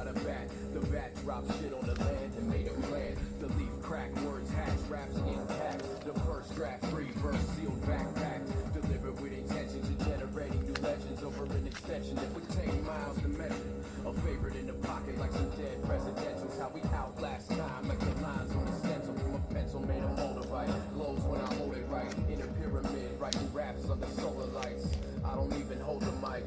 a bat. The bat dropped shit on the land and made a plan. The leaf crack, words hatch, raps intact. The first draft, free verse sealed, backpack. Delivered with intention to generating new legends over an extension that would take miles to measure. A favorite in the pocket like some dead presidentials. How we outlast time like the lines on a stencil from a pencil made of moldavite. Glows when I hold it right in a pyramid, writing raps under solar lights. I don't even hold the mic.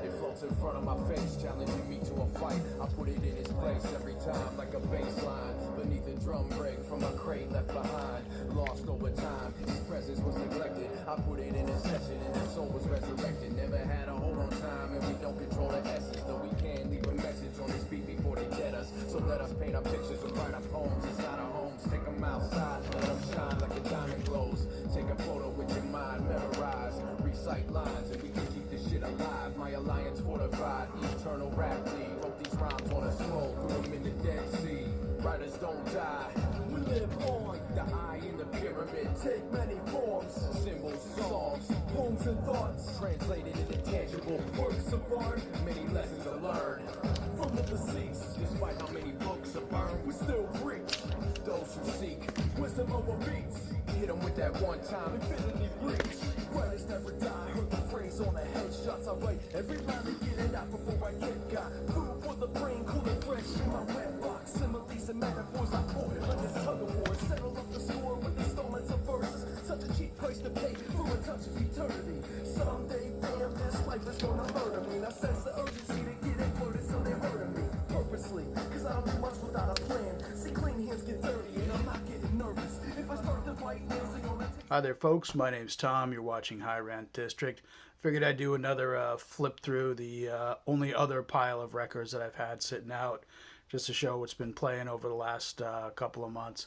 It floats in front of my face, challenging me to a fight. I put it in its place every time like a bass line. Beneath a drum break from a crate left behind. Lost over time, his presence was neglected. I put it in a session and his soul was resurrected. Never had a hold on time and we don't control the essence. Though we can leave a message on this beat before they get us. So let us paint our pictures and write our poems inside our homes. Take them outside, let them shine like a diamond glows. Take a photo with your mind, memorize. Recite lines and we can keep this shit alive. My alliance fortified, eternal rap lead. Wrote these rhymes on a scroll, threw them in the Dead Sea. Writers don't die, we live on. The eye in the pyramid take many forms. Symbols, songs, poems and thoughts. Translated into tangible works of art. Many lessons are learned from the deceased. Despite how many books are burned, we still preach. Those who seek wisdom over beats. Hit them with that one time infinity reach. Writers never die, heard the phrase on the headshots. I write every line to get it out before I get got. Food for the brain, cool and fresh in my wet box. Similes and metaphors I pour like this tug of war. Settle up the score with installments of verses. Such a cheap price to pay for a touch of eternity. Someday, damn, this life is gonna murder me. I sense the urgency to get it worded, so they murder me purposely. Cause I don't do much without a plan. See, clean hands get dirty and I'm not getting nervous. If I start to bite nails, they're gonna take... Hi there, folks. My name's Tom. You're watching Rant District. Figured I'd do another flip through the only other pile of records that I've had sitting out, just to show what's been playing over the last couple of months.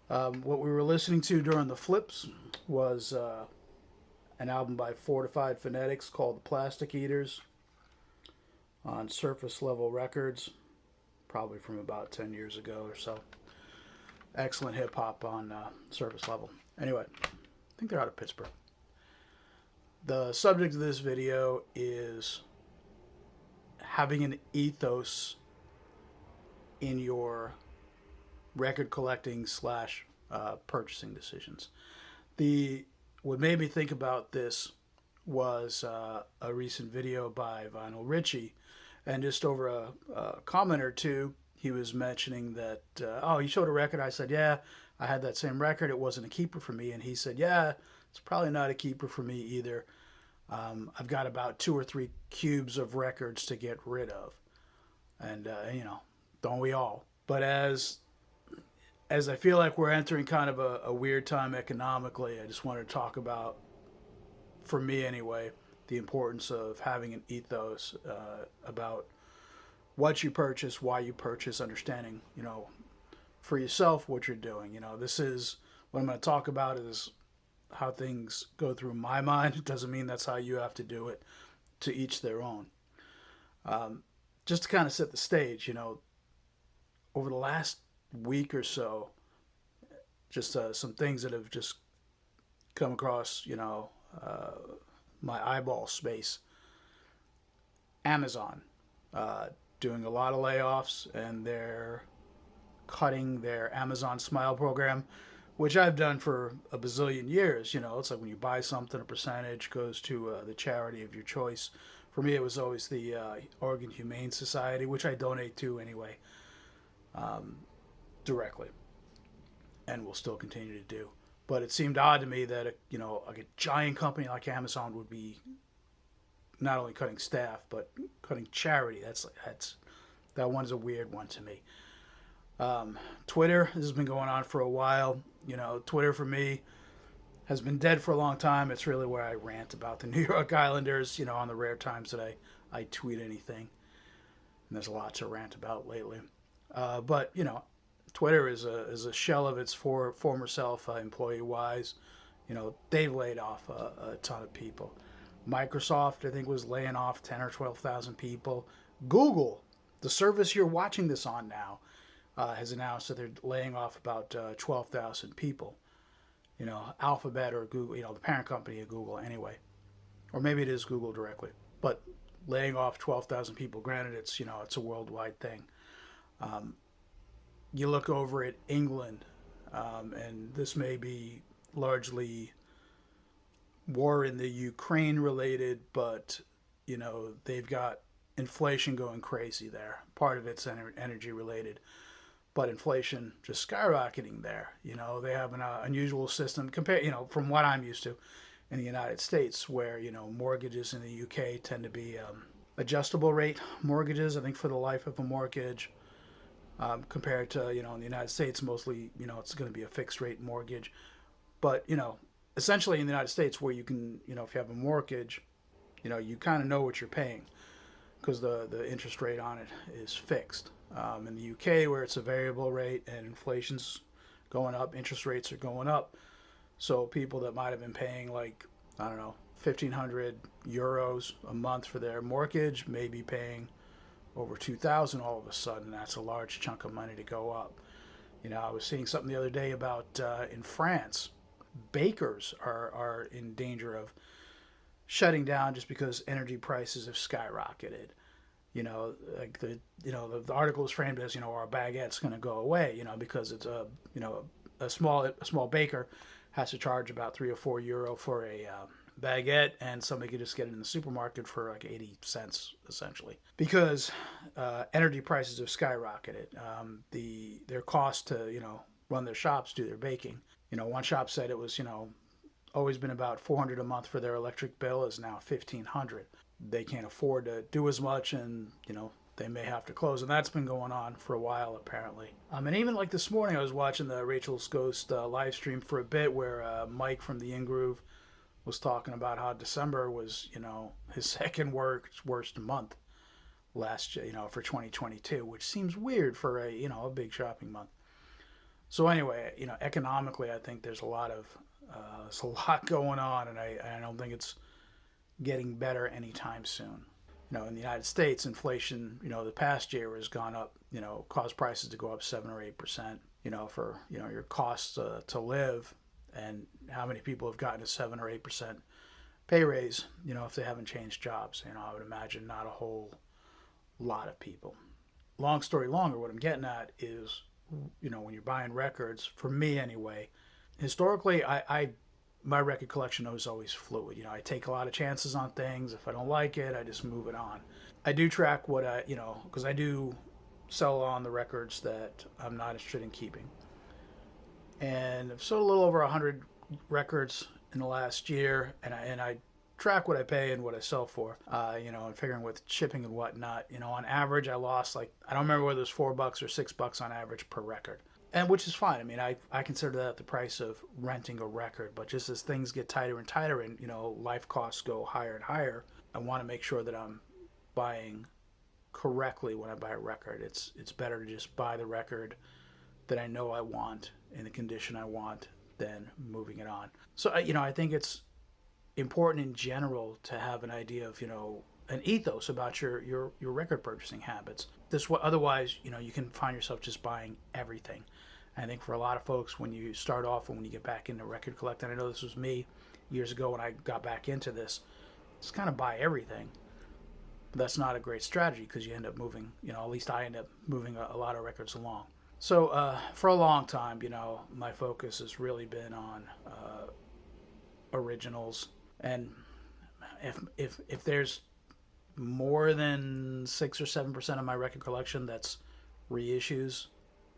What we were listening to during the flips was an album by Fortified Phonetics called The Plastic Eaters on Surface Level Records, probably from about 10 years ago or so. Excellent hip-hop on Surface Level. Anyway, I think they're out of Pittsburgh. The subject of this video is having an ethos in your record collecting slash purchasing decisions. What made me think about this was a recent video by Vinyl Richie, and just over a comment or two, he was mentioning that, oh, you showed a record. I said, yeah, I had that same record. It wasn't a keeper for me. And he said, yeah, it's probably not a keeper for me either. I've got about 2 or 3 cubes of records to get rid of. And, don't we all? But as I feel like we're entering kind of a weird time economically, I just wanted to talk about, for me anyway, the importance of having an ethos about what you purchase, why you purchase, understanding, for yourself what you're doing. This is what I'm going to talk about is how things go through my mind. It doesn't mean that's how you have to do it. To each their own. Just to kind of set the stage, over the last week or so, just some things that have just come across, my eyeball space. Amazon doing a lot of layoffs, and they're cutting their Amazon Smile program, which I've done for a bazillion years. It's like when you buy something, a percentage goes to the charity of your choice. For me, it was always the Oregon Humane Society, which I donate to anyway, directly, and will still continue to do. But it seemed odd to me that like a giant company like Amazon would be not only cutting staff but cutting charity. That one's a weird one to me. Twitter, this has been going on for a while. Twitter for me has been dead for a long time. It's really where I rant about the New York Islanders, on the rare times that I tweet anything. And there's a lot to rant about lately. But Twitter is a shell of its former self, employee-wise. They've laid off a ton of people. Microsoft, I think, was laying off 10 or 12,000 people. Google, the service you're watching this on now, has announced that they're laying off about 12,000 people. Alphabet or Google, the parent company of Google anyway. Or maybe it is Google directly. But laying off 12,000 people. Granted, it's it's a worldwide thing. You look over at England, and this may be largely war in the Ukraine related, but they've got inflation going crazy there. Part of it's energy related, but inflation just skyrocketing there. They have an unusual system compared, from what I'm used to in the United States, where mortgages in the UK tend to be adjustable rate mortgages. I think for the life of a mortgage, compared to in the United States, mostly it's going to be a fixed rate mortgage. But essentially in the United States, where you can if you have a mortgage, you kind of know what you're paying because the interest rate on it is fixed. In the UK, where it's a variable rate and inflation's going up, interest rates are going up. So people that might have been paying like, I don't know, 1,500 euros a month for their mortgage may be paying over 2,000 all of a sudden. That's a large chunk of money to go up. I was seeing something the other day about in France, bakers are in danger of shutting down just because energy prices have skyrocketed. Like the article is framed as our baguette's going to go away. Because it's a small baker has to charge about €3 or €4 for a baguette, and somebody could just get it in the supermarket for like 80 cents essentially because energy prices have skyrocketed. Their cost to run their shops, do their baking. One shop said it was always been about $400 a month for their electric bill, is now $1,500. They can't afford to do as much, and they may have to close, and that's been going on for a while apparently. And even like this morning, I was watching the Rachel's Ghost live stream for a bit, where Mike from the In Groove was talking about how December was his second worst month last year, for 2022, which seems weird for a big shopping month. So anyway, economically, I think there's a lot going on, and I don't think it's getting better anytime soon. In the United States, inflation, the past year has gone up, caused prices to go up 7 or 8%, for, your costs to live, and how many people have gotten a 7 or 8% pay raise, if they haven't changed jobs. I would imagine not a whole lot of people. Long story longer, what I'm getting at is, when you're buying records, for me anyway, historically, my record collection is always fluid. I take a lot of chances on things. If I don't like it, I just move it on. I do track what because I do sell on the records that I'm not interested in keeping. And I've sold a little over 100 records in the last year, and I track what I pay and what I sell for, and figuring with shipping and whatnot. On average, I lost I don't remember whether it was $4 or $6 on average per record. And which is fine. I mean, I consider that the price of renting a record. But just as things get tighter and tighter and, life costs go higher and higher, I want to make sure that I'm buying correctly when I buy a record. It's better to just buy the record that I know I want in the condition I want than moving it on. So, I think it's important in general to have an idea of, an ethos about your record purchasing habits. Otherwise, you can find yourself just buying everything. And I think for a lot of folks, when you start off and when you get back into record collecting, I know this was me years ago when I got back into this, just kind of buy everything. But that's not a great strategy because you end up moving, at least I end up moving a lot of records along. So for a long time, my focus has really been on originals. And if there's more than 6 or 7% of my record collection that's reissues,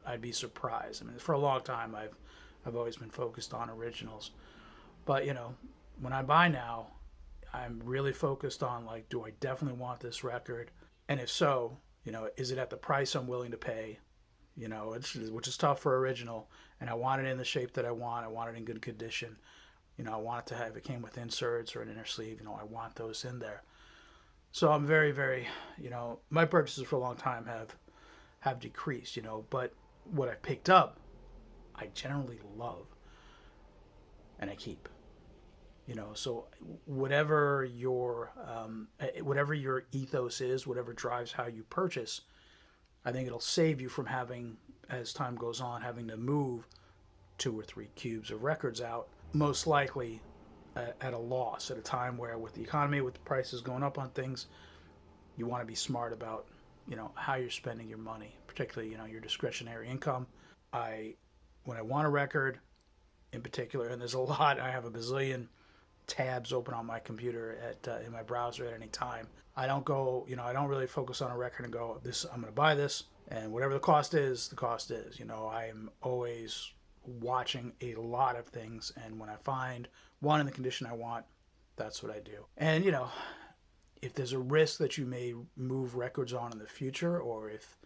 I'd be surprised. I mean, for a long time, I've always been focused on originals. But, when I buy now, I'm really focused on, do I definitely want this record? And if so, is it at the price I'm willing to pay? Which is tough for original. And I want it in the shape that I want. I want it in good condition. I want it to have, if it came with inserts or an inner sleeve, I want those in there. So I'm very, very, my purchases for a long time have decreased, but what I picked up, I generally love and I keep, so whatever your ethos is, whatever drives how you purchase, I think it'll save you from having, as time goes on, having to move 2 or 3 cubes of records out, most likely at a loss at a time where with the economy, with the prices going up on things, you want to be smart about, how you're spending your money, particularly, your discretionary income. When I want a record in particular, and there's a lot, I have a bazillion tabs open on my computer in my browser at any time. I don't go, I don't really focus on a record and go, I'm going to buy this, and whatever the cost is, the cost is. I am always watching a lot of things, and when I find one in the condition I want, that's what I do. And, if there's a risk that you may move records on in the future, or if,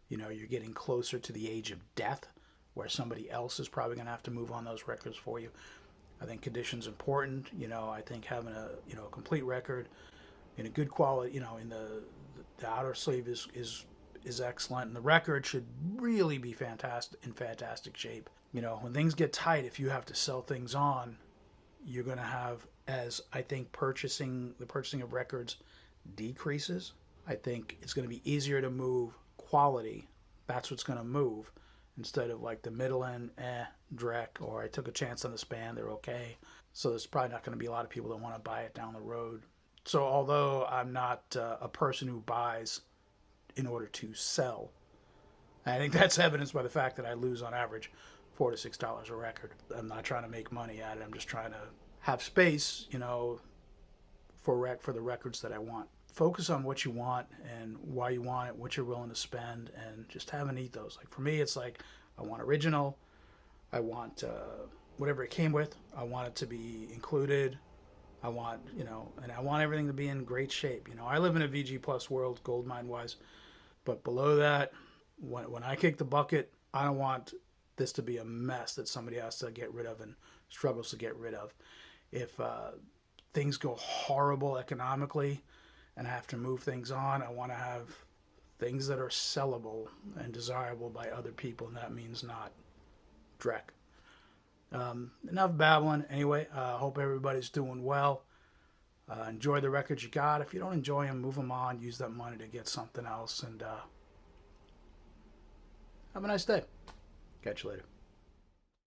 you're getting closer to the age of death, where somebody else is probably going to have to move on those records for you, I think condition's important. I think having a complete record in a good quality, in the outer sleeve is excellent, and the record should really be fantastic shape. When things get tight, if you have to sell things on, you're going to have, as I think the purchasing of records decreases, I think it's going to be easier to move quality. That's what's going to move, instead of like the middle end, Drek, or I took a chance on this band, they're okay. So there's probably not going to be a lot of people that want to buy it down the road. So although I'm not a person who buys in order to sell, I think that's evidenced by the fact that I lose on average $4 to $6 a record. I'm not trying to make money at it. I'm just trying to have space, for the records that I want. Focus on what you want and why you want it, what you're willing to spend, and just have an ethos. Like for me, it's like I want original. I want whatever it came with. I want it to be included. I want, and I want everything to be in great shape. I live in a VG Plus world, gold mine wise, but below that, when I kick the bucket, I don't want this to be a mess that somebody has to get rid of and struggles to get rid of. If things go horrible economically and I have to move things on, I want to have things that are sellable and desirable by other people, and that means not Drek. Enough babbling. Anyway, hope everybody's doing well. Enjoy the records you got. If you don't enjoy them, move them on. Use that money to get something else. And have a nice day. Catch you later.